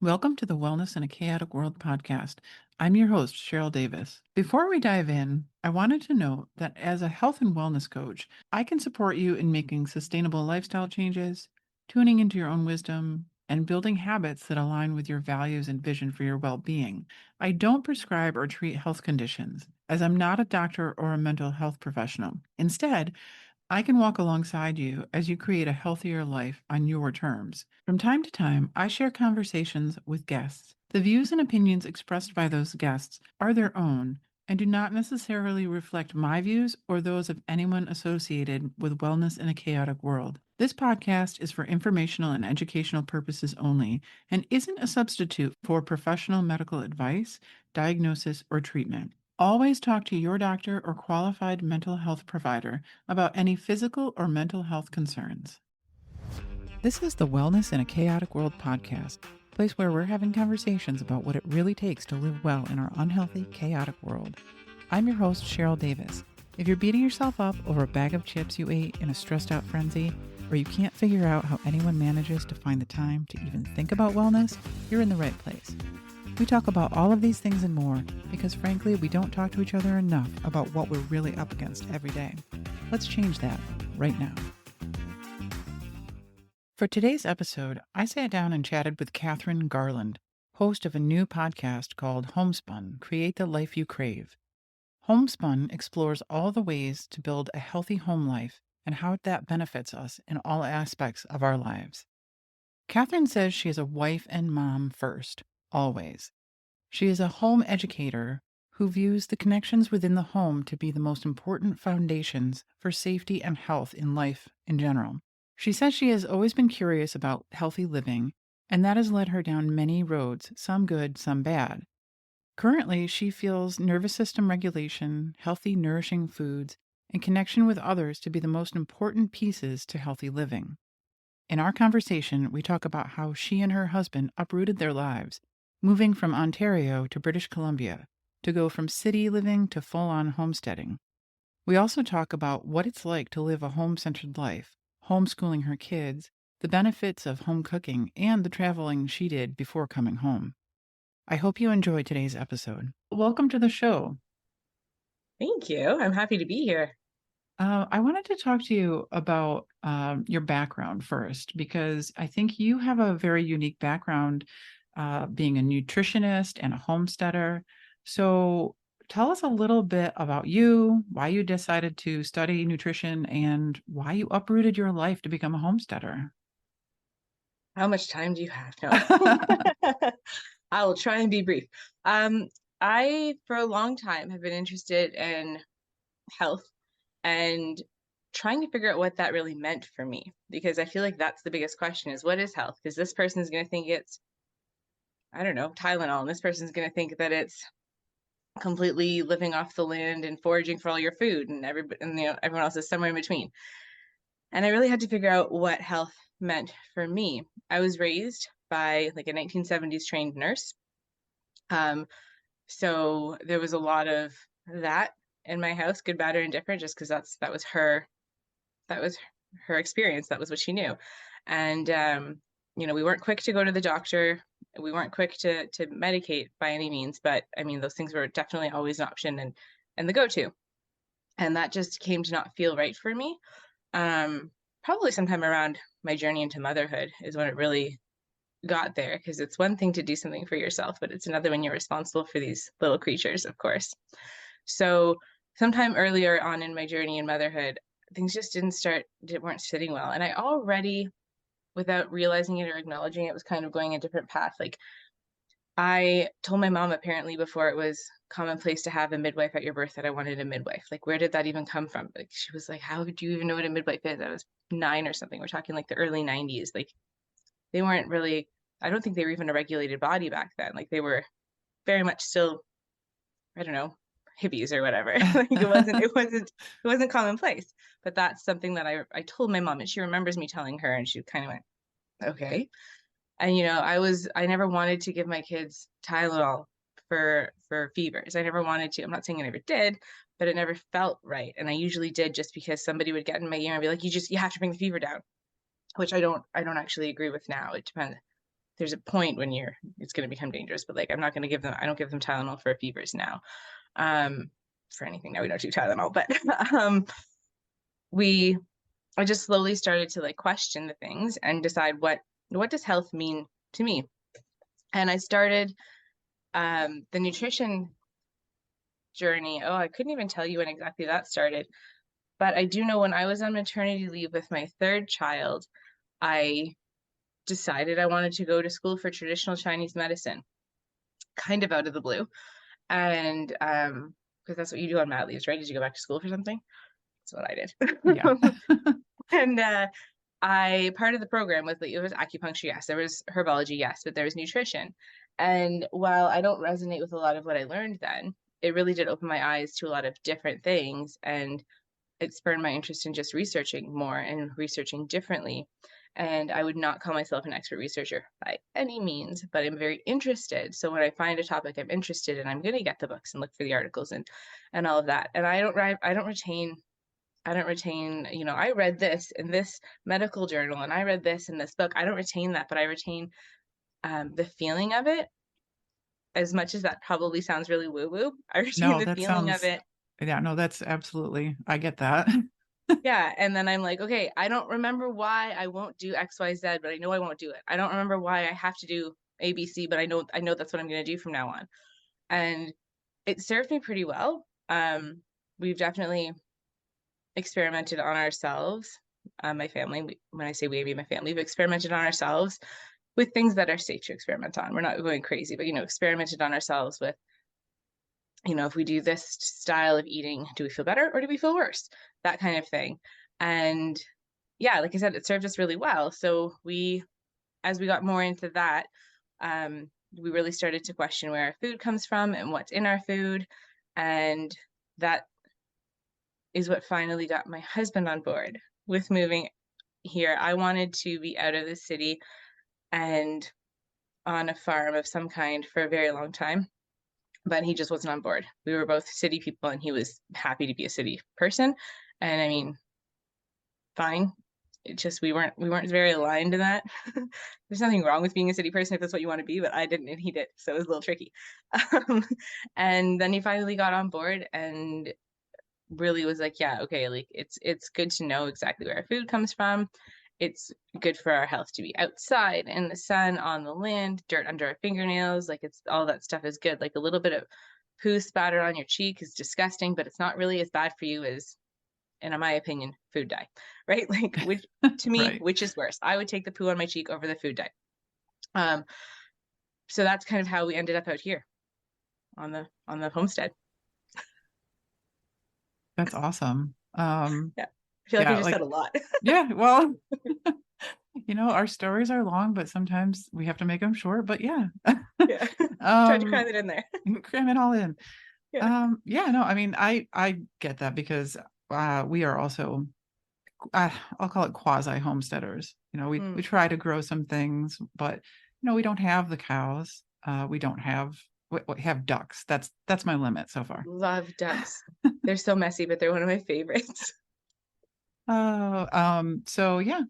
Welcome to the Wellness in a Chaotic World podcast. I'm your host, Cheryl Davis. Before we dive in, I wanted to note that as a health and wellness coach, I can support you in making sustainable lifestyle changes, tuning into your own wisdom, and building habits that align with your values and vision for your well being. I don't prescribe or treat health conditions, as I'm not a doctor or a mental health professional. Instead, I can walk alongside you as you create a healthier life on your terms. From time to time, I share conversations with guests. The views and opinions expressed by those guests are their own and do not necessarily reflect my views or those of anyone associated with wellness in a chaotic world. This podcast is for informational and educational purposes only and isn't a substitute for professional medical advice, diagnosis, or treatment. Always talk to your doctor or qualified mental health provider about any physical or mental health concerns. This is the Wellness in a Chaotic World podcast, a place where we're having conversations about what it really takes to live well in our unhealthy, chaotic world. I'm your host, Cheryl Davis. If you're beating yourself up over a bag of chips you ate in a stressed out frenzy, or you can't figure out how anyone manages to find the time to even think about wellness, you're in the right place. We talk about all of these things and more because, frankly, we don't talk to each other enough about what we're really up against every day. Let's change that right now. For today's episode, I sat down and chatted with Kathryn Garland, host of a new podcast called Homespun, Create the Life You Crave. Homespun explores all the ways to build a healthy home life and how that benefits us in all aspects of our lives. Kathryn says she is a wife and mom first, always. She is a home educator who views the connections within the home to be the most important foundations for safety and health in life in general. She says she has always been curious about healthy living, and that has led her down many roads, some good, some bad. Currently, she feels nervous system regulation, healthy, nourishing foods, and connection with others to be the most important pieces to healthy living. In our conversation, we talk about how she and her husband uprooted their lives, moving from Ontario to British Columbia to go from city living to full-on homesteading. We also talk about what it's like to live a home-centered life, homeschooling her kids, the benefits of home cooking, and the traveling she did before coming home. I hope you enjoyed today's episode. Welcome to the show. Thank you. I'm happy to be here. I wanted to talk to you about your background first, because I think you have a very unique background being a nutritionist and a homesteader. So tell us a little bit about you, why you decided to study nutrition, and why you uprooted your life to become a homesteader. How much time do you have? No. I will try and be brief. Um, I, for a long time, have been interested in health and trying to figure out what that really meant for me, because I feel like that's the biggest question is what is health? Because this person is going to think it's, I don't know, Tylenol, and this person's going to think that it's completely living off the land and foraging for all your food, and everyone else is somewhere in between. And I really had to figure out what health meant for me. I was raised by like a 1970s trained nurse. Um, so there was a lot of that in my house, good, bad, or indifferent, just because that was her experience. That was what she knew. And we weren't quick to go to the doctor. We weren't quick to medicate by any means, but I mean, those things were definitely always an option and the go-to. And that just came to not feel right for me. Probably sometime around my journey into motherhood is when it really got there, because it's one thing to do something for yourself, but it's another when you're responsible for these little creatures, of course. So sometime earlier on in my journey in motherhood, things just weren't sitting well. And I already, without realizing it or acknowledging it, was kind of going a different path. Like I told my mom apparently before it was commonplace to have a midwife at your birth that I wanted a midwife. Like, where did that even come from? Like, she was like, how do you even know what a midwife is? I was 9 or something. We're talking like the early 90s. Like, they weren't really, I don't think they were even a regulated body back then. Like, they were very much still, I don't know, hippies or whatever. Like, it wasn't commonplace. But that's something that I told my mom, and she remembers me telling her, and she kind of went, okay. And I never wanted to give my kids Tylenol for fevers. I never wanted to. I'm not saying I never did, but it never felt right. And I usually did just because somebody would get in my ear and be like, you have to bring the fever down, which I don't actually agree with now. It depends. there's a point when it's going to become dangerous, but like, I don't give them Tylenol for fevers now. For anything now, we don't do Tylenol, but, um, we, I just slowly started to like question the things and decide what does health mean to me? And I started, the nutrition journey. Oh, I couldn't even tell you when exactly that started, but I do know when I was on maternity leave with my third child, I decided I wanted to go to school for traditional Chinese medicine, kind of out of the blue. And because that's what you do on mat leaves, right? Did you go back to school for something? That's what I Yeah. did. And I part of the program was like, it was acupuncture, yes, there was herbology, yes, but there was nutrition. And while I don't resonate with a lot of what I learned then, it really did open my eyes to a lot of different things, and it spurred my interest in just researching more and researching differently. And I would not call myself an expert researcher by any means, but I'm very interested. So when I find a topic I'm interested in, I'm going to get the books and look for the articles and all of that. And I don't retain, I read this in this medical journal and I read this in this book. I don't retain that, but I retain the feeling of it. As much as that probably sounds really woo woo, I retain No, the that feeling of sounds, it. yeah, no, that's absolutely, I get that. Yeah, and then I'm like, "Okay, I don't remember why I won't do XYZ, but I know I won't do it. I don't remember why I have to do ABC, but I know that's what I'm gonna do from now on." And it served me pretty well. We've definitely experimented on ourselves. My family, when I say we, I mean my family, we've experimented on ourselves with things that are safe to experiment on. We're not going crazy, but experimented on ourselves with, if we do this style of eating, do we feel better or do we feel worse? That kind of thing. And yeah, like I said, it served us really well. So as we got more into that, we really started to question where our food comes from and what's in our food. And that is what finally got my husband on board with moving here. I wanted to be out of the city and on a farm of some kind for a very long time, but he just wasn't on board. We were both city people and he was happy to be a city person. And I mean, fine. It just we weren't very aligned in that. There's nothing wrong with being a city person if that's what you want to be, but I didn't and he did, so it was a little tricky. Um, and then he finally got on board and really was like, yeah, okay, like it's good to know exactly where our food comes from. It's good for our health to be outside in the sun, on the land, dirt under our fingernails. Like it's all that stuff is good. Like a little bit of poo spattered on your cheek is disgusting, but it's not really as bad for you as, in my opinion, food dye, right? Like which to me, Right. which is worse? I would take the poo on my cheek over the food dye. Um, so that's kind of how we ended up out here on the homestead. That's awesome. Yeah. I feel like I Yeah, just said like, a lot. yeah, well, our stories are long, but sometimes we have to make them short, but yeah. Yeah. Tried to cram Um, it in there. cram it all in. Yeah. Yeah, no, I mean, I get that because we are also, I'll call it quasi homesteaders. We Mm. try to grow some things, but we don't have the cows. We don't have we have ducks. That's my limit so far. Love ducks. They're so messy, but they're one of my favorites. Oh, so yeah,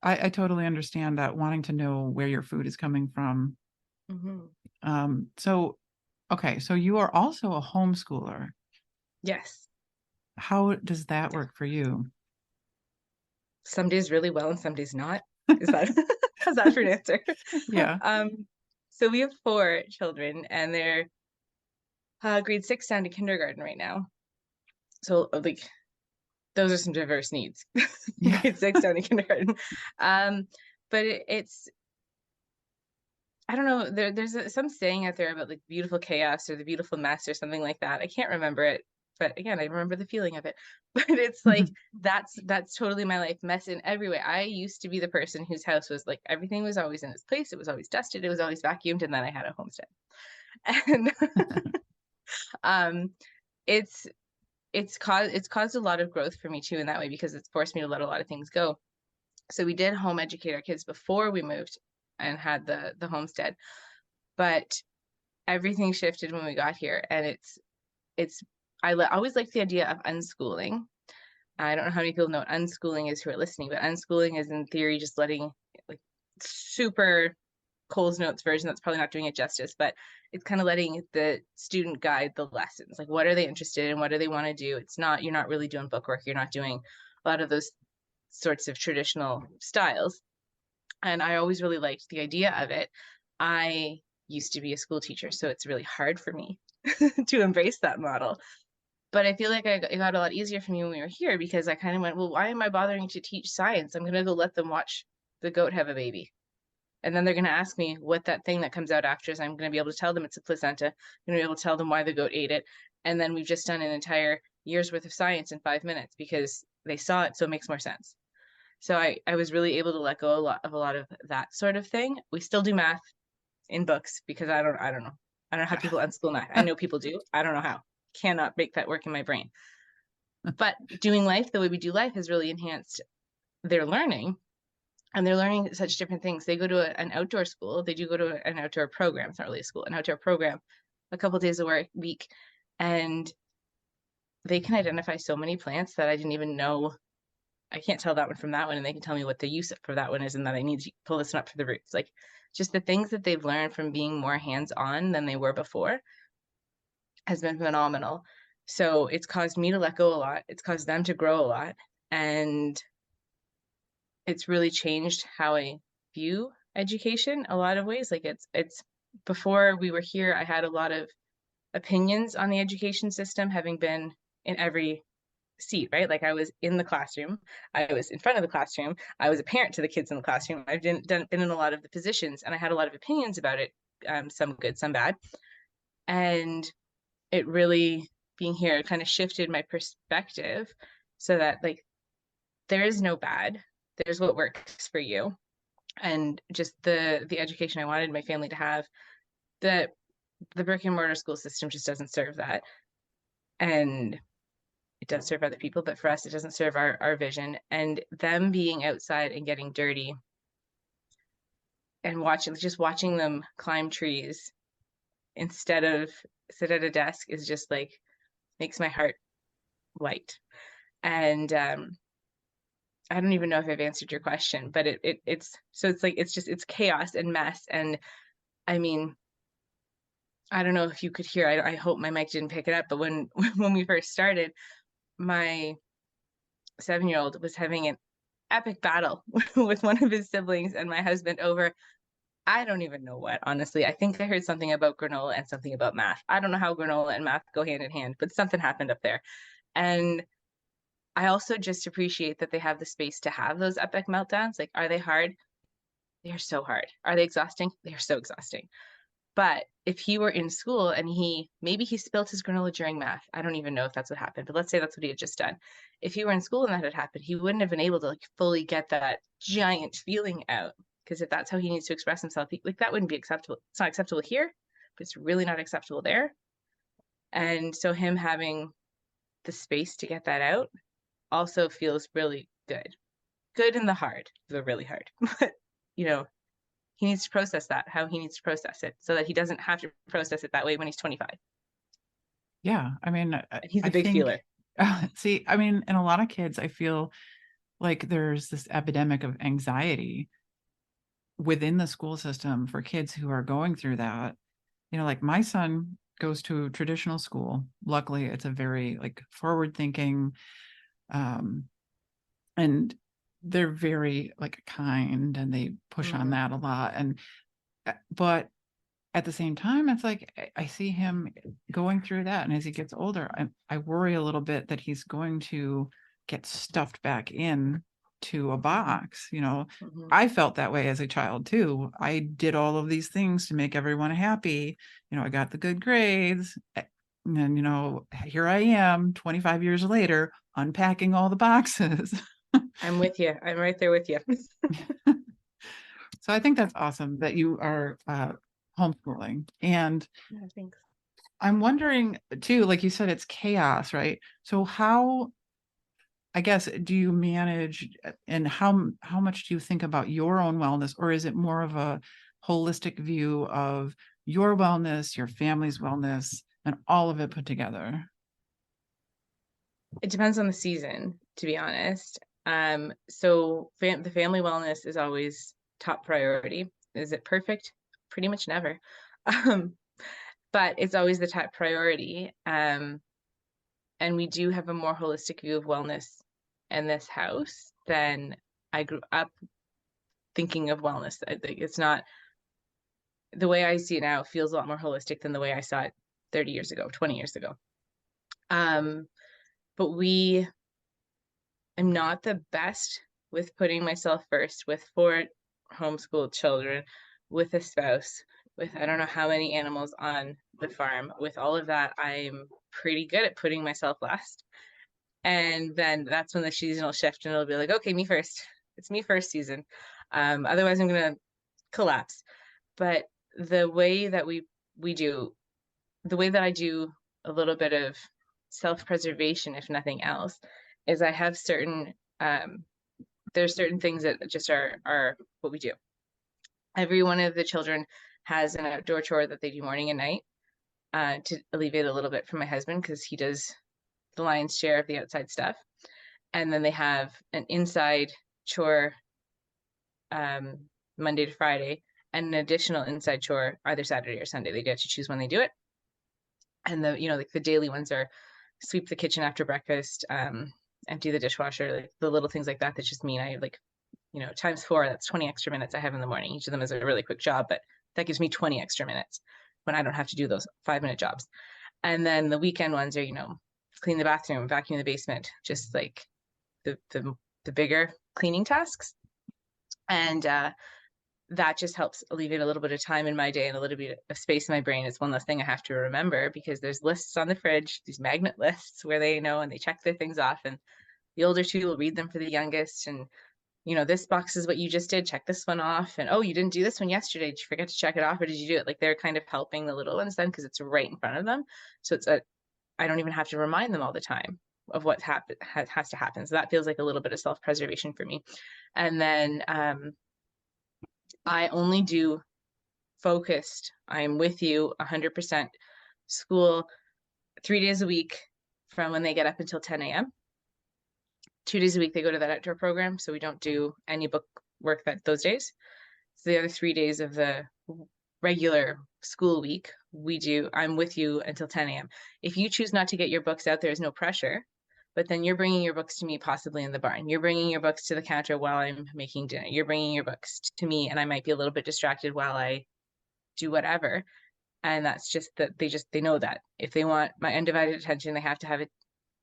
I totally understand that wanting to know where your food is coming from. Hmm. So okay, so you are also a homeschooler. Yes. How does that work for you? Some days really well and some days not. Is that how's that for an answer? Yeah. Um, so we have four children and they're grade six down to kindergarten right now. So like those are some diverse needs. Yeah. Grade six down to kindergarten. Um, but it's I don't know. There's some saying out there about like beautiful chaos or the beautiful mess or something like that. I can't remember it, but again, I remember the feeling of it. But it's like that's totally my life, mess in every way. I used to be the person whose house was like everything was always in its place. It was always dusted. It was always vacuumed, and then I had a homestead. And um, it's it's caused a lot of growth for me too in that way because it's forced me to let a lot of things go. So we did home educate our kids before we moved and had the homestead, but everything shifted when we got here, and it's always liked the idea of unschooling. I don't know how many people know what unschooling is who are listening, but unschooling is in theory just letting like super Cole's Notes version. That's probably not doing it justice, but it's kind of letting the student guide the lessons. Like, what are they interested in? What do they want to do? It's not, you're not really doing bookwork. You're not doing a lot of those sorts of traditional styles. And I always really liked the idea of it. I used to be a school teacher, so it's really hard for me to embrace that model. But I feel like it got a lot easier for me when we were here, because I kind of went, well, why am I bothering to teach science? I'm going to go let them watch the goat have a baby. And then they're going to ask me what that thing that comes out after is. I'm going to be able to tell them it's a placenta. I'm going to be able to tell them why the goat ate it. And then we've just done an entire year's worth of science in 5 minutes because they saw it. So it makes more sense. So I was really able to let go a lot of that sort of thing. We still do math in books because I don't know. I don't know how people unschool math. I know people do. I don't know how. Cannot make that work in my brain. But doing life the way we do life has really enhanced their learning. And they're learning such different things. They go to an outdoor school. They do go to an outdoor program. It's not really a school, an outdoor program, a couple of days a week. And they can identify so many plants that I didn't even know. I can't tell that one from that one. And they can tell me what the use for that one is and that I need to pull this one up for the roots. Like, just the things that they've learned from being more hands-on than they were before has been phenomenal. So it's caused me to let go a lot. It's caused them to grow a lot. And it's really changed how I view education a lot of ways. Like, it's before we were here, I had a lot of opinions on the education system, having been in every seat, right? Like, I was in the classroom, I was in front of the classroom, I was a parent to the kids in the classroom. I've been in a lot of the positions, and I had a lot of opinions about it, some good, some bad. And it really, being here, kind of shifted my perspective, so that, like, there is no bad, there's what works for you. And just the education I wanted my family to have, the brick and mortar school system just doesn't serve that. And it does serve other people, but for us, it doesn't serve our vision. And them being outside and getting dirty and watching them climb trees instead of sit at a desk is just like, makes my heart light. And I don't even know if I've answered your question, but it's so it's like, it's chaos and mess. And I mean, I don't know if you could hear, I hope my mic didn't pick it up, but when we first started, my 7-year-old was having an epic battle with one of his siblings and my husband over, I don't even know what, honestly. I think I heard something about granola and something about math. I don't know how granola and math go hand in hand, but something happened up there. And I also just appreciate that they have the space to have those epic meltdowns. Like, are they hard? They are so hard. Are they exhausting? They are so exhausting. But if he were in school and maybe he spilled his granola during math, I don't even know if that's what happened, but let's say that's what he had just done. If he were in school and that had happened, he wouldn't have been able to, like, fully get that giant feeling out. Because if that's how he needs to express himself, like, that wouldn't be acceptable. It's not acceptable here, but it's really not acceptable there. And so him having the space to get that out also feels really good. Good in the hard, the really hard. But, you know, he needs to process that, how he needs to process it, so that he doesn't have to process it that way when he's 25. Yeah. I mean, And he's a I big think, feeler. see, I mean, in a lot of kids, I feel like there's this epidemic of anxiety within the school system for kids who are going through that. You know, like my son goes to traditional school. Luckily, it's a very like forward thinking, and they're very like kind and they push on that a lot. And but at the same time, it's like I see him going through that, and as he gets older, I worry a little bit that he's going to get stuffed back in to a box. You know, I felt that way as a child too. I did all of these things to make everyone happy. You know, I got the good grades, and then, you know, here I am 25 years later unpacking all the boxes. I'm with you. I'm right there with you. So I think that's awesome that you are homeschooling. And Yeah, thanks. I'm wondering too, like you said, it's chaos, right? So how, I guess, do you manage, and how much do you think about your own wellness, or is it more of a holistic view of your wellness, your family's wellness, and all of it put together? It depends on the season, to be honest. So the family wellness is always top priority. Is it perfect? pretty much never. Um, but it's always the top priority. And we do have a more holistic view of wellness in this house than I grew up thinking of wellness. I think it's not the way I see it now feels a lot more holistic than the way I saw it 30 years ago, 20 years ago. Um, but we am not the best with putting myself first with 4 homeschooled children, with a spouse, with I don't know how many animals on the farm. With all of that, I'm pretty good at putting myself last. And then that's when the season will shift and it'll be like, okay, me first. It's me first season. Otherwise, I'm going to collapse. But the way that we do, the way that I do a little bit of self-preservation, if nothing else, is I have there's certain things that just are what we do. Every one of the children has an outdoor chore that they do morning and night to alleviate a little bit from my husband because he does the lion's share of the outside stuff. And then they have an inside chore Monday to Friday and an additional inside chore either Saturday or Sunday. They get to choose when they do it. And like the daily ones are sweep the kitchen after breakfast, empty the dishwasher, like the little things like that that just mean I like, times 4, that's 20 extra minutes I have in the morning. Each of them is a really quick job, but that gives me 20 extra minutes when I don't have to do those 5-minute jobs. And then the weekend ones are, clean the bathroom, vacuum the basement, just like the bigger cleaning tasks. And that just helps alleviate a little bit of time in my day and a little bit of space in my brain. It's one less thing I have to remember because there's lists on the fridge, these magnet lists where they know and they check their things off. And the older two will read them for the youngest. And, this box is what you just did. Check this one off. And, oh, you didn't do this one yesterday. Did you forget to check it off or did you do it? Like they're kind of helping the little ones then because it's right in front of them. So I don't even have to remind them all the time of what has to happen. So that feels like a little bit of self-preservation for me. And then I only do focused. I'm with you 100% school 3 days a week from when they get up until 10 a.m. 2 days a week they go to that outdoor program, so we don't do any book work those days. So the other 3 days of the regular school week, I'm with you until 10 a.m. If you choose not to get your books out, there's no pressure. But then you're bringing your books to me possibly in the barn. You're bringing your books to the counter while I'm making dinner. You're bringing your books to me and I might be a little bit distracted while I do whatever. And that's just that they know that if they want my undivided attention, they have to have it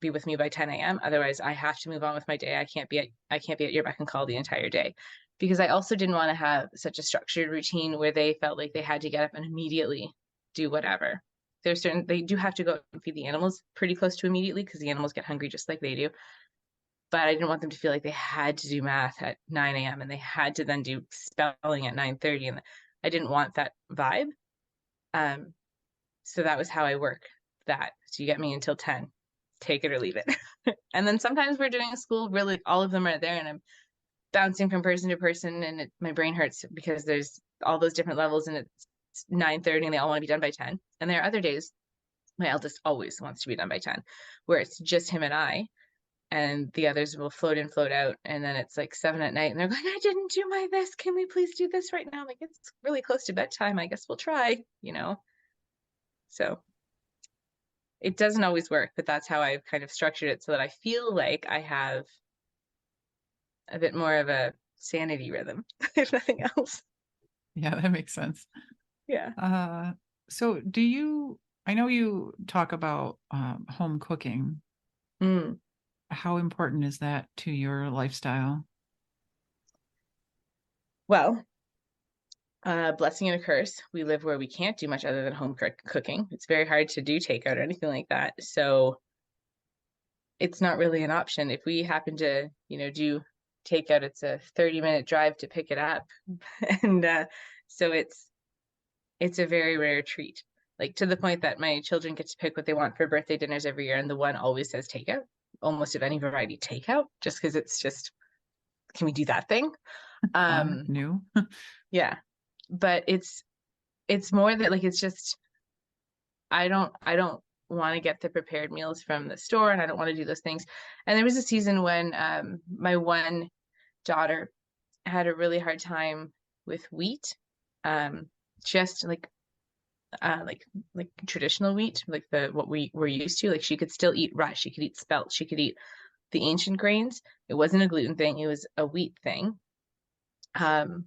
be with me by 10 a.m. Otherwise I have to move on with my day. I can't be at your beck and call the entire day. Because I also didn't want to have such a structured routine where they felt like they had to get up and immediately do whatever. They do have to go and feed the animals pretty close to immediately because the animals get hungry just like they do. But I didn't want them to feel like they had to do math at 9 a.m. and they had to then do spelling at 9:30. And I didn't want that vibe. So that was how I work that. So you get me until 10, take it or leave it. And then sometimes we're doing a school, really all of them are there and I'm bouncing from person to person and my brain hurts because there's all those different levels and it's 9:30 and they all want to be done by 10. And there are other days, my eldest always wants to be done by 10, where it's just him and I, and the others will float in, float out. And then it's like 7 at night and they're like, I didn't do my this. Can we please do this right now? I'm like, it's really close to bedtime. I guess we'll try, So it doesn't always work, but that's how I've kind of structured it so that I feel like I have a bit more of a sanity rhythm, if nothing else. Yeah, that makes sense. Yeah. So I know you talk about home cooking. Mm. How important is that to your lifestyle? Well, blessing and a curse. We live where we can't do much other than home cooking. It's very hard to do takeout or anything like that. So it's not really an option. If we happen to, do takeout, it's a 30-minute drive to pick it up. And so it's a very rare treat. Like to the point that my children get to pick what they want for birthday dinners every year. And the one always says takeout, almost of any variety takeout, just because it's just, can we do that thing? Fun, new. Yeah. But it's more that like, it's just, I don't want to get the prepared meals from the store and I don't want to do those things. And there was a season when my one daughter had a really hard time with wheat. just like traditional wheat, like the what we were used to. Like she could still eat rye, she could eat spelt, she could eat the ancient grains. It wasn't a gluten thing, it was a wheat thing. Um,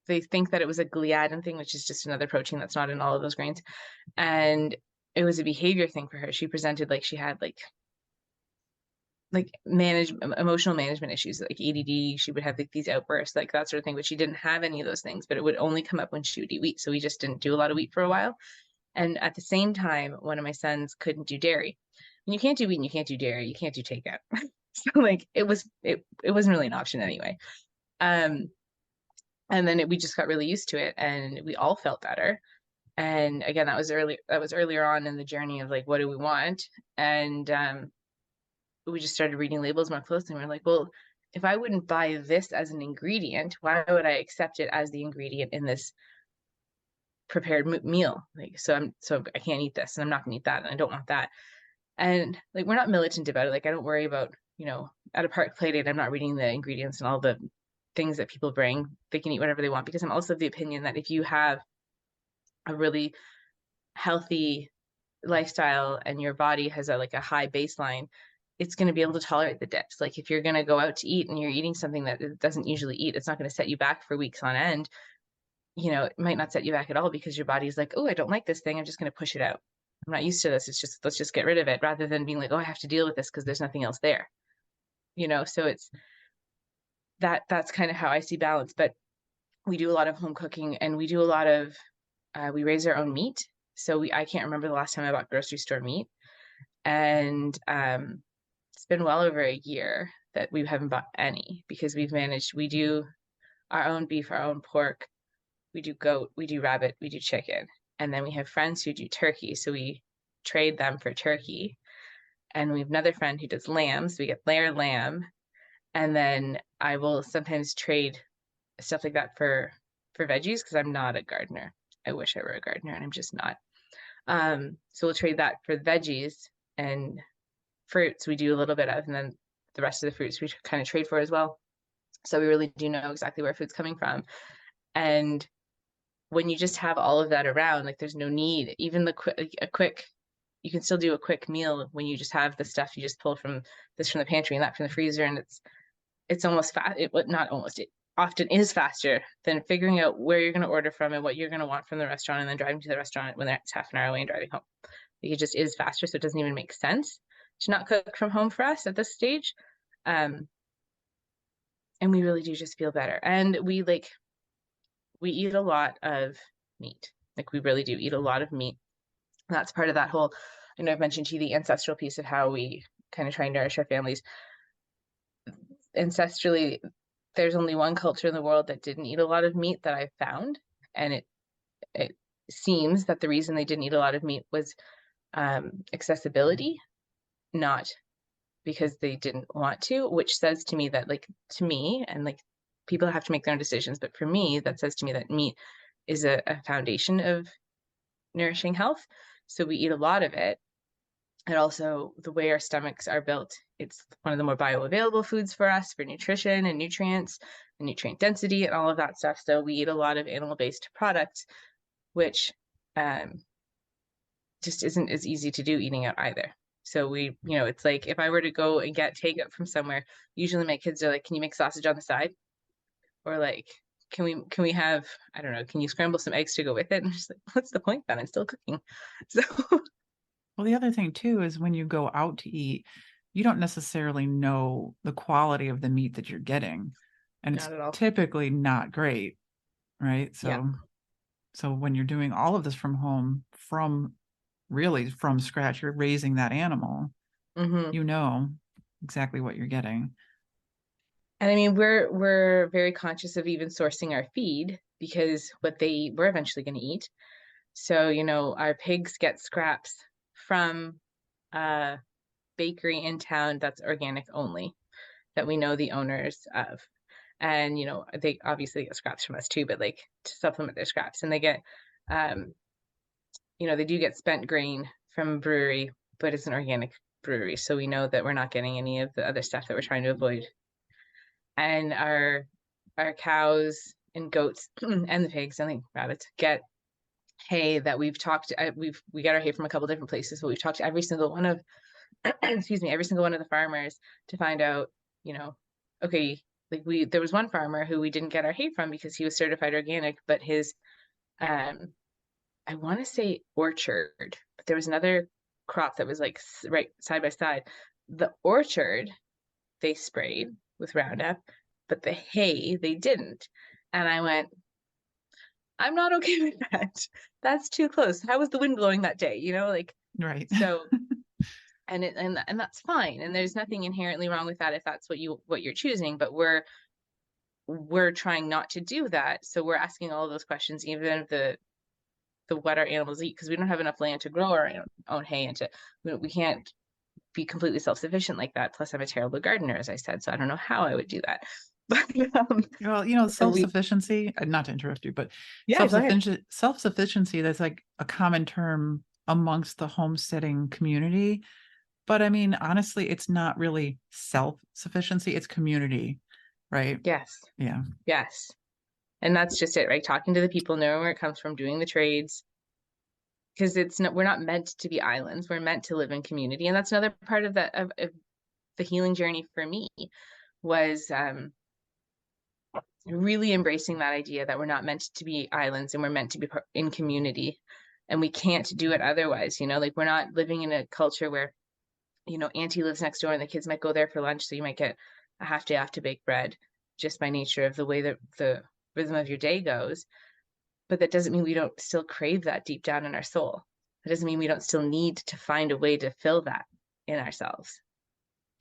they think that it was a gliadin thing, which is just another protein that's not in all of those grains. And it was a behavior thing for her. She presented like she had like emotional management issues, like ADD. She would have like these outbursts, like that sort of thing, but she didn't have any of those things, but it would only come up when she would eat wheat. So we just didn't do a lot of wheat for a while. And at the same time, one of my sons couldn't do dairy. When you can't do wheat and you can't do dairy, you can't do takeout. So like it wasn't really an option anyway. Um, and then we just got really used to it, and we all felt better. And again, that was earlier on in the journey of like, what do we want? And we just started reading labels more closely. And we're like, well, if I wouldn't buy this as an ingredient, why would I accept it as the ingredient in this prepared meal? Like, so I can't eat this, and I'm not gonna eat that, and I don't want that. And like, we're not militant about it. Like, I don't worry about, at a park play date, I'm not reading the ingredients and all the things that people bring. They can eat whatever they want, because I'm also of the opinion that if you have a really healthy lifestyle and your body has a high baseline, it's going to be able to tolerate the dips. Like if you're going to go out to eat and you're eating something that it doesn't usually eat, it's not going to set you back for weeks on end. It might not set you back at all, because your body's like, oh, I don't like this thing, I'm just going to push it out. I'm not used to this. It's just, let's just get rid of it, rather than being like, oh, I have to deal with this because there's nothing else there. So it's that's kind of how I see balance. But we do a lot of home cooking, and we do a lot of we raise our own meat. So I can't remember the last time I bought grocery store meat. And it's been well over a year that we haven't bought any, because we do our own beef, our own pork, we do goat, we do rabbit, we do chicken. And then we have friends who do turkey. So we trade them for turkey. And we have another friend who does lamb. So we get their lamb. And then I will sometimes trade stuff like that for veggies, because I'm not a gardener. I wish I were a gardener, and I'm just not. So we'll trade that for veggies, and fruits we do a little bit of, and then the rest of the fruits we kind of trade for as well. So we really do know exactly where food's coming from. And when you just have all of that around, like there's no need, even you can still do a quick meal when you just have the stuff you just pull from this from the pantry and that from the freezer, and it's almost fast. Not almost, it often is faster than figuring out where you're going to order from and what you're going to want from the restaurant, and then driving to the restaurant when it's half an hour away and driving home. Like, it just is faster, so it doesn't even make sense to not cook from home for us at this stage. Um, and we really do just feel better. And we eat a lot of meat. Like we really do eat a lot of meat. And that's part of that whole, I've mentioned to you the ancestral piece of how we kind of try and nourish our families. Ancestrally, there's only one culture in the world that didn't eat a lot of meat that I've found. And it seems that the reason they didn't eat a lot of meat was accessibility, not because they didn't want to, which says to me that, like, to me, and like people have to make their own decisions, but for me, that says to me that meat is a foundation of nourishing health. So we eat a lot of it. And also the way our stomachs are built, it's one of the more bioavailable foods for us for nutrition and nutrients and nutrient density and all of that stuff. So we eat a lot of animal-based products, which just isn't as easy to do eating out either. So it's like if I were to go and get takeout from somewhere, usually my kids are like, "Can you make sausage on the side?" Or like, "Can we have, I don't know, can you scramble some eggs to go with it?" And I'm just like, "What's the point then? I'm still cooking." So Well, the other thing too is when you go out to eat, you don't necessarily know the quality of the meat that you're getting, and it's not at all. typically not great, right? Yeah. So when you're doing all of this from home, really from scratch, you're raising that animal, Mm-hmm. you know exactly what you're getting. And I mean, we're very conscious of even sourcing our feed, because what we're eventually going to eat. So, our pigs get scraps from a bakery in town that's organic only, that we know the owners of. And, they obviously get scraps from us too, but like to supplement their scraps. And they get, um, they do get spent grain from a brewery, but it's an organic brewery. So we know that we're not getting any of the other stuff that we're trying to avoid. And our cows and goats and the pigs and the rabbits get hay that we've talked, we get our hay from a couple different places, but we've talked to every single one of, excuse me, every single one of the farmers to find out, you know, okay, like there was one farmer who we didn't get our hay from because he was certified organic, but his, I want to say orchard, but there was another crop that was like right side by side. The orchard they sprayed with Roundup, but the hay they didn't. And I went, I'm not okay with that. That's too close. How was the wind blowing that day? You know, like, Right. so, and that's fine. And there's nothing inherently wrong with that if that's what you're choosing, but we're trying not to do that. So we're asking all of those questions, even if the what our animals eat, because we don't have enough land to grow our own hay and to, we can't be completely self-sufficient like that. Plus I'm a terrible gardener, as I said, so I don't know how I would do that. But Well, so we, self-sufficiency, not to interrupt you, but yeah, go ahead. self-sufficiency, that's like a common term amongst the homesteading community. But I mean, honestly, it's not really self-sufficiency, it's community, right? Yes, Yeah. yes. And that's just it, right? Talking to the people, knowing where it comes from, doing the trades, because it's not, we're not meant to be islands. We're meant to live in community. And that's another part of of the healing journey for me was really embracing that idea that we're not meant to be islands and we're meant to be in community, and we can't do it otherwise. You know, like we're not living in a culture where, you know, auntie lives next door and the kids might go there for lunch, so you might get a half day off to bake bread just by nature of the way that the rhythm of your day goes. But that doesn't mean we don't still crave that deep down in our soul. That doesn't mean we don't still need to find a way to fill that in ourselves.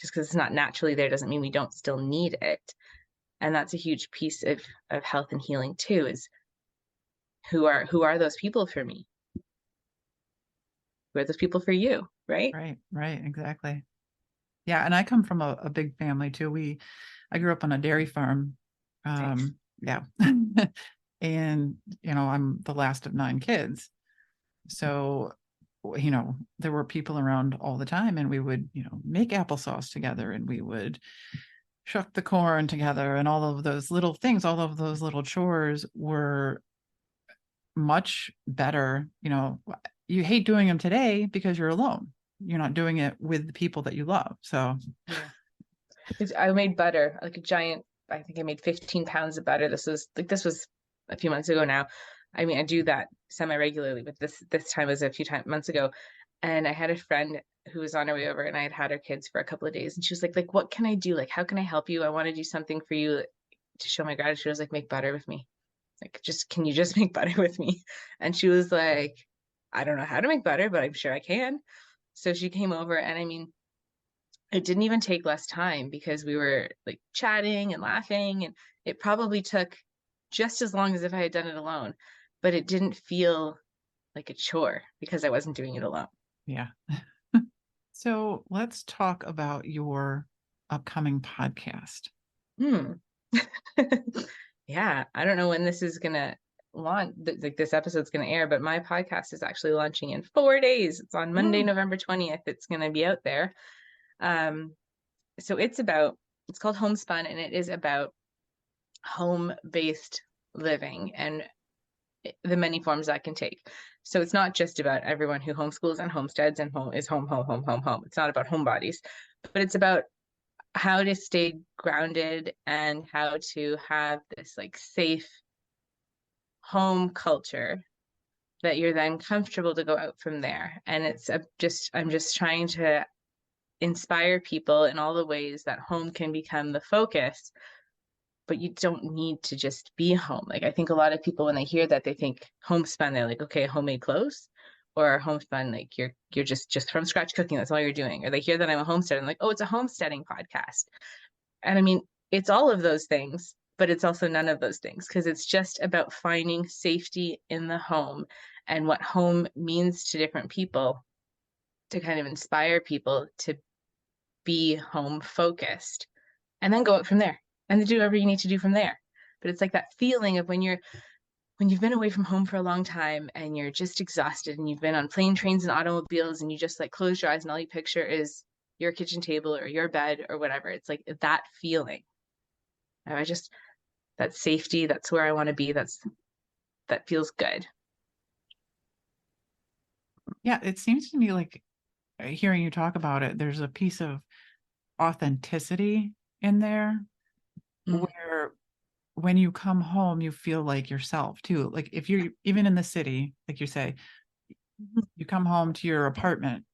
Just because it's not naturally there doesn't mean we don't still need it. And that's a huge piece of health and healing too, is who are those people for me? Who are those people for you? Right? Right, right, exactly. Yeah, and I come from a big family too. I grew up on a dairy farm. Nice. Yeah. And, I'm the last of 9 kids. So, there were people around all the time, and we would, make applesauce together, and we would shuck the corn together, and all of those little things, all of those little chores were much better. You hate doing them today because you're alone. You're not doing it with the people that you love. So, Yeah. I made butter, like a giant, I think I made 15 pounds of butter. This was a few months ago now. I mean, I do that semi-regularly, but this time was a few months ago. And I had a friend who was on her way over, and I had had her kids for a couple of days, and she was like, what can I do? Like, how can I help you? I want to do something for you to show my gratitude. I was like, make butter with me. Like, can you just make butter with me? And she was like, I don't know how to make butter, but I'm sure I can. So she came over, and I mean, it didn't even take less time because we were like chatting and laughing, and it probably took just as long as if I had done it alone, but it didn't feel like a chore because I wasn't doing it alone. yeah. So let's talk about your upcoming podcast. Hmm. Yeah, I don't know when this is gonna launch, like this episode's gonna air, but my podcast is actually launching in 4 days. It's on Monday, Oh, November 20th. It's gonna be out there. Um, so it's called Homespun, and it is about home-based living and the many forms that can take. So it's not just about everyone who homeschools and homesteads and home is home, home, home, home, home. It's not about homebodies, but it's about how to stay grounded and how to have this like safe home culture that you're then comfortable to go out from there. And I'm just trying to inspire people in all the ways that home can become the focus, but you don't need to just be home. Like I think a lot of people when they hear that they think homespun, they're like, okay, homemade clothes, or homespun, like you're just from scratch cooking, that's all you're doing. Or they hear that I'm a homesteader and like, oh, it's a homesteading podcast. And I mean, it's all of those things, but it's also none of those things because it's just about finding safety in the home and what home means to different people to kind of inspire people to be home focused and then go out from there and do whatever you need to do from there. But it's like that feeling of when you've been away from home for a long time and you're just exhausted and you've been on plane, trains, and automobiles and you just like close your eyes and all you picture is your kitchen table or your bed or whatever. It's like that feeling. I just that's safety. That's where I want to be. That feels good. Yeah, it seems to me like hearing you talk about it, there's a piece of authenticity in there Mm, where when you come home, you feel like yourself too. Like if you're even in the city, like you say, you come home to your apartment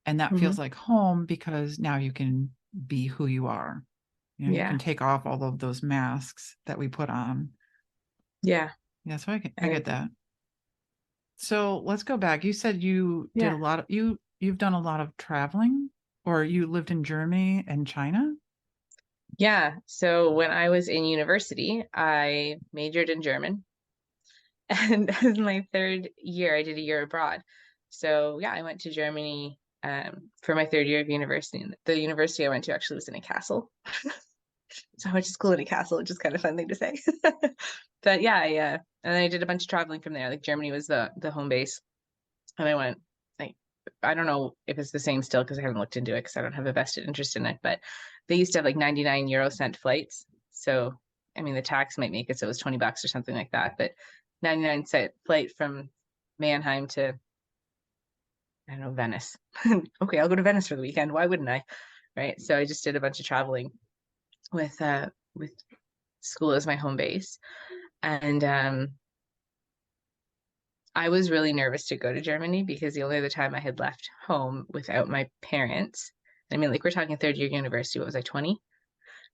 and that mm-hmm. feels like home because now you can be who you are. You Yeah. can take off all of those masks that we put on. Yeah. Yeah, so I And get that. So let's go back. You said you did yeah. a lot of you've done a lot of traveling, or you lived in Germany and China? Yeah. So when I was in university, I majored in German. And in my third year, I did a year abroad. So yeah, I went to Germany for my third year of university. And the university I went to actually was in a castle. So I went to school in a castle, which is kind of fun thing to say. But yeah, and I did a bunch of traveling from there. Like Germany was the home base, and I went like I don't know if it's the same still because I haven't looked into it because I don't have a vested interest in it. But they used to have like 99 € flights. So I mean, the tax might make it so it was $20 or something like that. But 99 cent flight from Mannheim to I don't know Venice. Okay, I'll go to Venice for the weekend. Why wouldn't I? Right. So I just did a bunch of traveling with school as my home base. And I was really nervous to go to Germany because the only other time I had left home without my parents, I mean, like we're talking third year university, what was I, 20?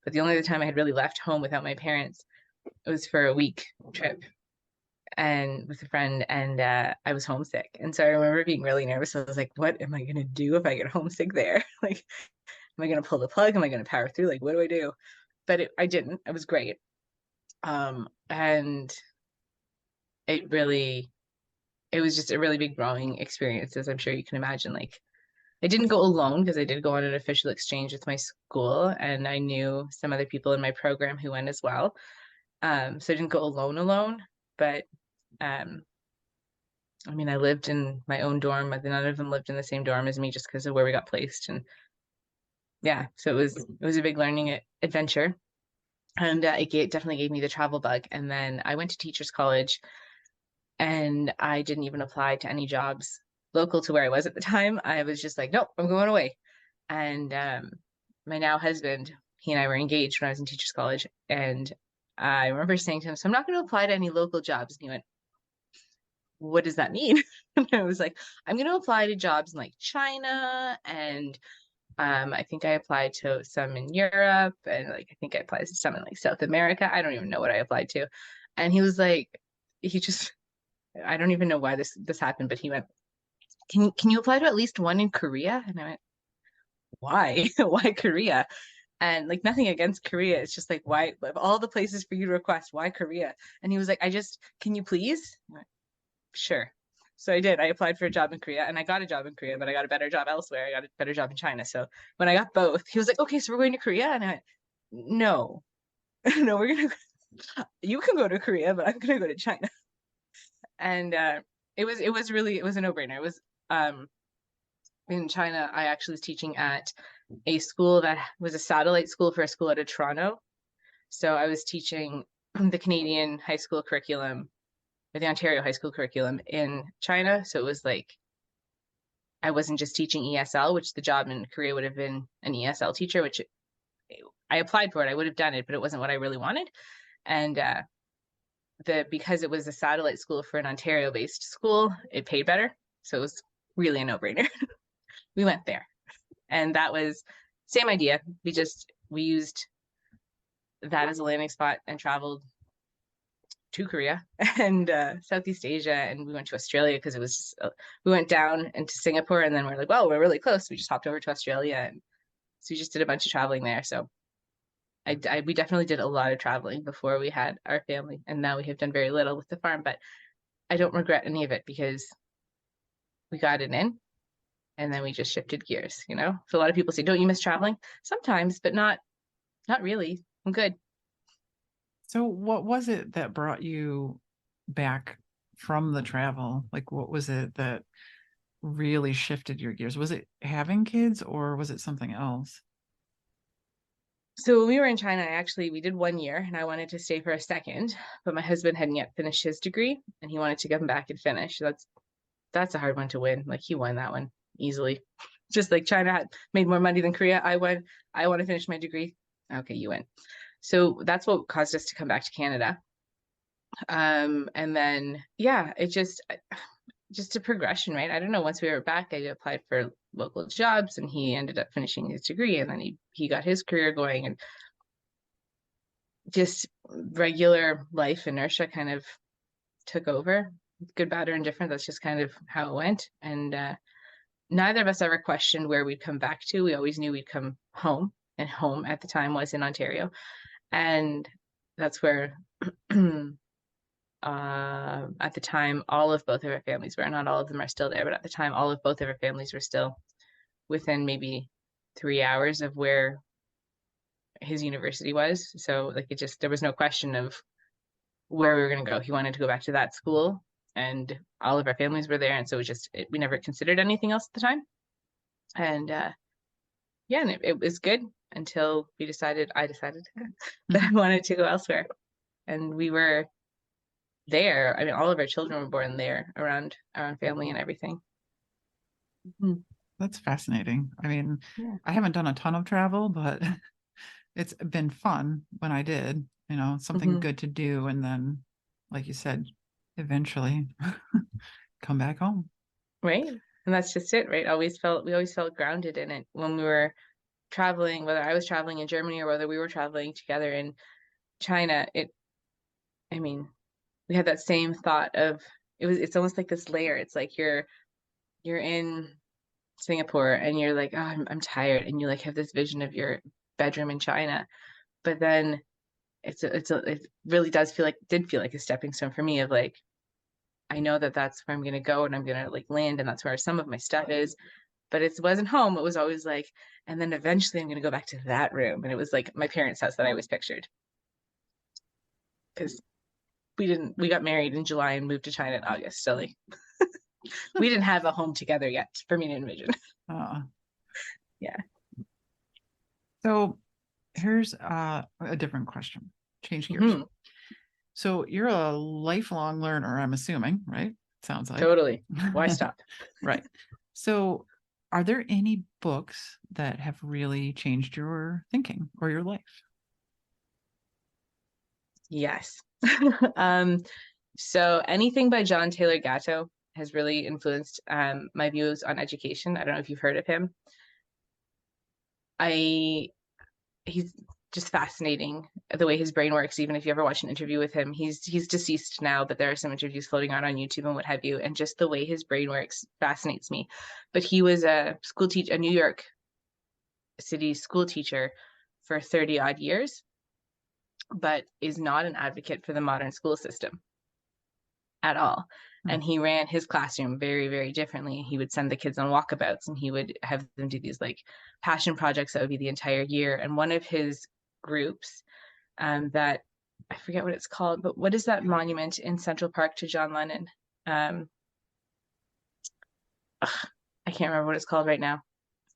But the only other time I had really left home without my parents, it was for a week trip and with a friend, and I was homesick. And so I remember being really nervous. I was like, what am I going to do if I get homesick there? Like, am I going to pull the plug? Am I going to power through? Like, what do I do? But I didn't. It was great. And it really it was just a really big growing experience, as I'm sure you can imagine. Like, I didn't go alone because I did go on an official exchange with my school, and I knew some other people in my program who went as well. So I didn't go alone, but um, I mean, I lived in my own dorm, but none of them lived in the same dorm as me just because of where we got placed. And yeah, so it was a big learning adventure, and definitely gave me the travel bug. And then I went to teachers college and I didn't even apply to any jobs local to where I was at the time. I was just like, nope, I'm going away. And my now husband, he and I were engaged when I was in teachers college, and I remember saying to him, "So I'm not going to apply to any local jobs." And he went, "What does that mean?" And I was like, "I'm going to apply to jobs in like China, and I think I applied to some in Europe, and like I think I applied to some in like South America. I don't even know what I applied to." And he was like, he just I don't even know why this happened, but he went, can you apply to at least one in Korea? And I went, why? Why Korea? And like nothing against Korea. It's just like why of all the places for you to request, why Korea? And he was like, can you please? I went, sure. So I did. I applied for a job in Korea and I got a job in Korea, but I got a better job elsewhere. I got a better job in China. So when I got both, he was like, okay, so we're going to Korea. And I went, no, no, you can go to Korea, but I'm gonna go to China. And it was a no-brainer. It was um in China, I actually was teaching at a school that was a satellite school for a school out of Toronto. So I was teaching the Canadian high school curriculum or the Ontario high school curriculum in China. So it was like I wasn't just teaching ESL, which the job in Korea would have been an ESL teacher, which I applied for it. I would have done it, but it wasn't what I really wanted. And because it was a satellite school for an Ontario based school, it paid better. So it was really a no brainer. We went there. And that was same idea. We used that as a landing spot and traveled to Korea and Southeast Asia, and we went to Australia because it was just, we went down into Singapore, and then we're like, well, we're really close. We just hopped over to Australia, and so we just did a bunch of traveling there. So we definitely did a lot of traveling before we had our family, and now we have done very little with the farm. But I don't regret any of it because we got it in, and then we just shifted gears. So a lot of people say, don't you miss traveling? Sometimes, but not really. I'm good. So what was it that brought you back from the travel? Like what was it that really shifted your gears? Was it having kids or was it something else? So when we were in China, we did 1 year and I wanted to stay for a second, but my husband hadn't yet finished his degree and he wanted to come back and finish. That's a hard one to win. Like he won that one easily. Just like China had made more money than Korea. I won. I want to finish my degree. Okay, you win. So that's what caused us to come back to Canada. And then yeah, it just a progression, right? I don't know. Once we were back, I applied for local jobs and he ended up finishing his degree and then he got his career going and just regular life inertia kind of took over. Good, bad, or indifferent. That's just kind of how it went. And neither of us ever questioned where we'd come back to. We always knew we'd come home, and home at the time was in Ontario. And that's where, at the time, all of both of our families were. Not all of them are still there, but at the time, all of both of our families were still within maybe 3 hours of where his university was. So, like, there was no question of where we were going to go. He wanted to go back to that school, and all of our families were there. And so we never considered anything else at the time. And yeah, and it was good until I decided that I wanted to go elsewhere. And we were there. I mean, all of our children were born there around family and everything. Mhm. That's fascinating. I mean, Yeah. I haven't done a ton of travel, but it's been fun when I did, something Mhm. good to do. And then, like you said, eventually come back home. Right. And that's just it, right? We always felt grounded in it when we were traveling, whether I was traveling in Germany or whether we were traveling together in China. I mean, we had that same thought of it's almost like this layer. It's like you're in Singapore and you're like, oh, I'm tired, and you like have this vision of your bedroom in China, but then it really did feel like a stepping stone for me of like, I know that that's where I'm gonna go and I'm gonna like land and that's where some of my stuff is, but it wasn't home. It was always like, and then eventually I'm gonna go back to that room, and it was like my parents' house that I always pictured because we got married in July and moved to China in August, so like we didn't have a home together yet for me to envision. Uh, Yeah. so here's a different question. Change gears. Hmm. So you're a lifelong learner, I'm assuming, right? Sounds like. Totally. Why stop? Right. So are there any books that have really changed your thinking or your life? Yes. um, so anything by John Taylor Gatto has really influenced my views on education. I don't know if you've heard of him. I He's just fascinating the way his brain works. Even if you ever watch an interview with him, he's deceased now, but there are some interviews floating around on YouTube and what have you. And just the way his brain works fascinates me. But he was a school teacher, a New York City school teacher for 30 odd years, but is not an advocate for the modern school system at all. Hmm. And he ran his classroom very, very differently. He would send the kids on walkabouts and he would have them do these like passion projects that would be the entire year. And one of his groups that I forget what it's called, but what is that monument in Central Park to John Lennon? Um, I can't remember what it's called right now.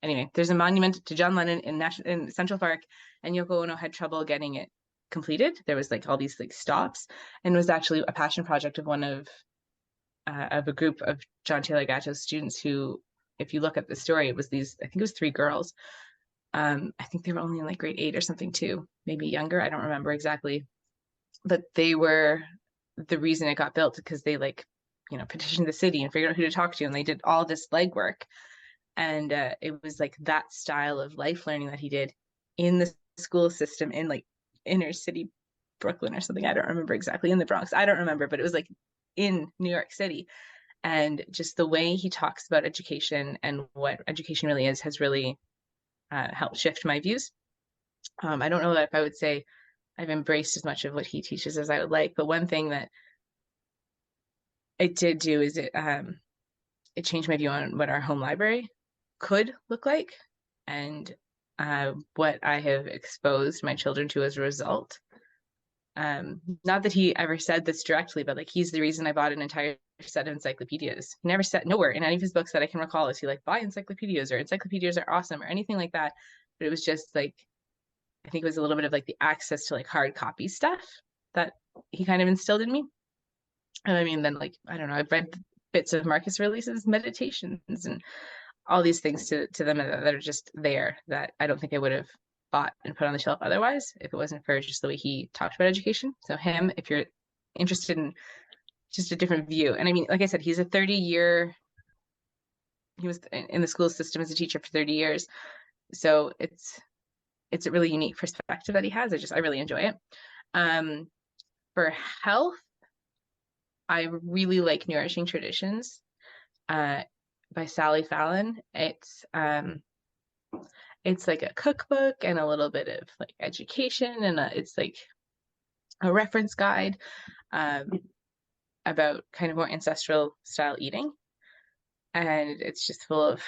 Anyway, there's a monument to John Lennon in Central Park, and Yoko Ono had trouble getting it completed. There was like all these like stops, and it was actually a passion project of one of a group of John Taylor Gatto's students who, if you look at the story, it was these, I think it was three girls. I think they were only in like grade 8 or something too, maybe younger. I don't remember exactly. But they were the reason it got built because they like, petitioned the city and figured out who to talk to. And they did all this legwork. And it was like that style of life learning that he did in the school system in like inner city Brooklyn or something. I don't remember exactly, in the Bronx. I don't remember, but it was like in New York City. And just the way he talks about education and what education really is has really helped shift my views. I don't know that if I would say I've embraced as much of what he teaches as I would like, but one thing that it did do is it changed my view on what our home library could look like and what I have exposed my children to as a result. Not that he ever said this directly, but like he's the reason I bought an entire set of encyclopedias. He never said nowhere in any of his books that I can recall is he like buy encyclopedias or encyclopedias are awesome or anything like that. But it was just like I think it was a little bit of like the access to like hard copy stuff that he kind of instilled in me. And I mean, then like, I don't know, I've read bits of Marcus Aurelius's meditations and all these things to them that are just there that I don't think I would have bought and put on the shelf otherwise if it wasn't for just the way he talked about education. So him, if you're interested in just a different view, and I mean, like I said, he's a 30-year, he was in the school system as a teacher for 30 years. So it's a really unique perspective that he has. I really enjoy it. For health, I really like Nourishing Traditions by Sally Fallon. It's like a cookbook and a little bit of like education, and it's like a reference guide about kind of more ancestral style eating. And it's just full of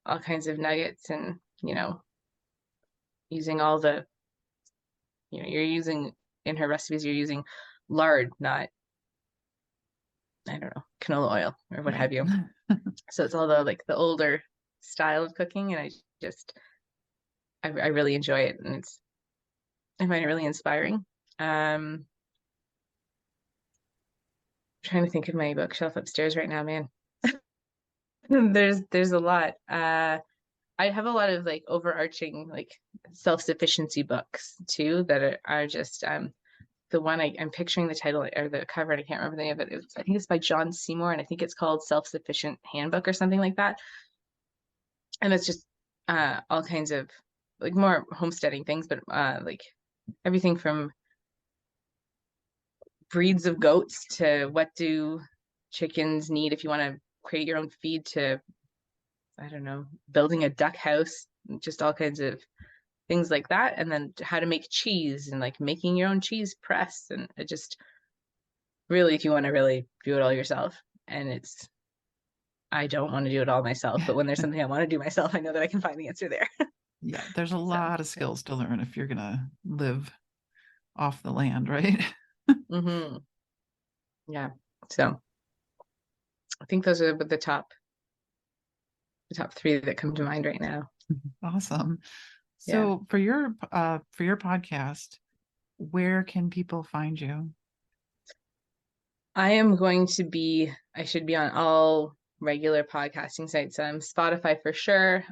all kinds of nuggets and, using all the, you're using in her recipes, you're using lard, not, I don't know, canola oil or what have you. So it's all the like the older style of cooking, and I really enjoy it, and I find it really inspiring. Trying to think of my bookshelf upstairs right now, man. There's a lot. I have a lot of like overarching like self-sufficiency books too that are just the one I'm picturing the title or the cover, and I can't remember the name of it. I think it's by John Seymour, and I think it's called Self-Sufficient Handbook or something like that. And it's just all kinds of like more homesteading things, but like everything from breeds of goats to what do chickens need if you want to create your own feed to, I don't know, building a duck house, just all kinds of things like that. And then how to make cheese and like making your own cheese press. And it just really, if you want to really do it all yourself. And I don't want to do it all myself, but when there's something I want to do myself, I know that I can find the answer there. Yeah, there's a lot of skills to learn if you're going to live off the land, right? Mm-hmm. Yeah. So I think those are the top three that come to mind right now. Awesome. Yeah. So for your podcast, where can people find you? I should be on all regular podcasting sites. Spotify for sure.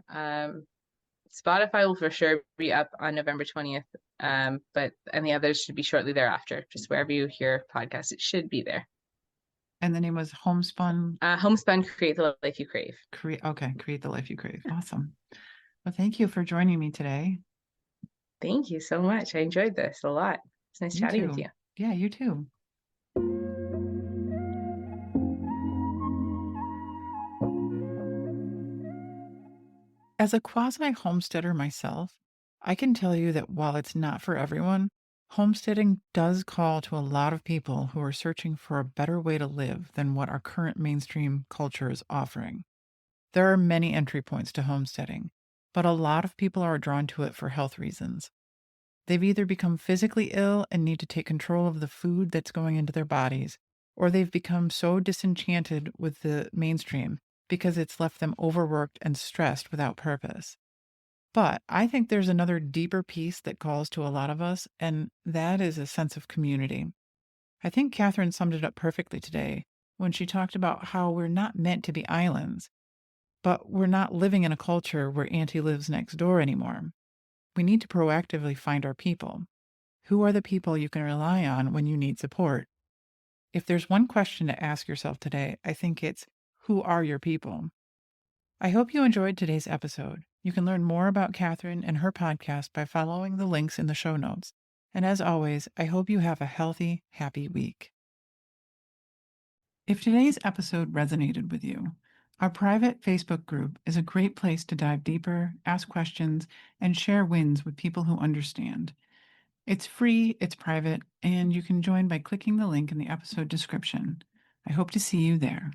Spotify will for sure be up on November 20th. And the others should be shortly thereafter. Just wherever you hear podcasts, it should be there. And the name was Homespun. Homespun, Create the Life You Crave. Create the Life You Crave. Awesome. Well, thank you for joining me today. Thank you so much. I enjoyed this a lot. It's nice chatting with you. Yeah, you too. As a quasi-homesteader myself, I can tell you that while it's not for everyone, homesteading does call to a lot of people who are searching for a better way to live than what our current mainstream culture is offering. There are many entry points to homesteading, but a lot of people are drawn to it for health reasons. They've either become physically ill and need to take control of the food that's going into their bodies, or they've become so disenchanted with the mainstream because it's left them overworked and stressed without purpose. But I think there's another deeper piece that calls to a lot of us, and that is a sense of community. I think Kathryn summed it up perfectly today when she talked about how we're not meant to be islands, but we're not living in a culture where Auntie lives next door anymore. We need to proactively find our people. Who are the people you can rely on when you need support? If there's one question to ask yourself today, I think it's, who are your people? I hope you enjoyed today's episode. You can learn more about Kathryn and her podcast by following the links in the show notes. And as always, I hope you have a healthy, happy week. If today's episode resonated with you, our private Facebook group is a great place to dive deeper, ask questions, and share wins with people who understand. It's free, it's private, and you can join by clicking the link in the episode description. I hope to see you there.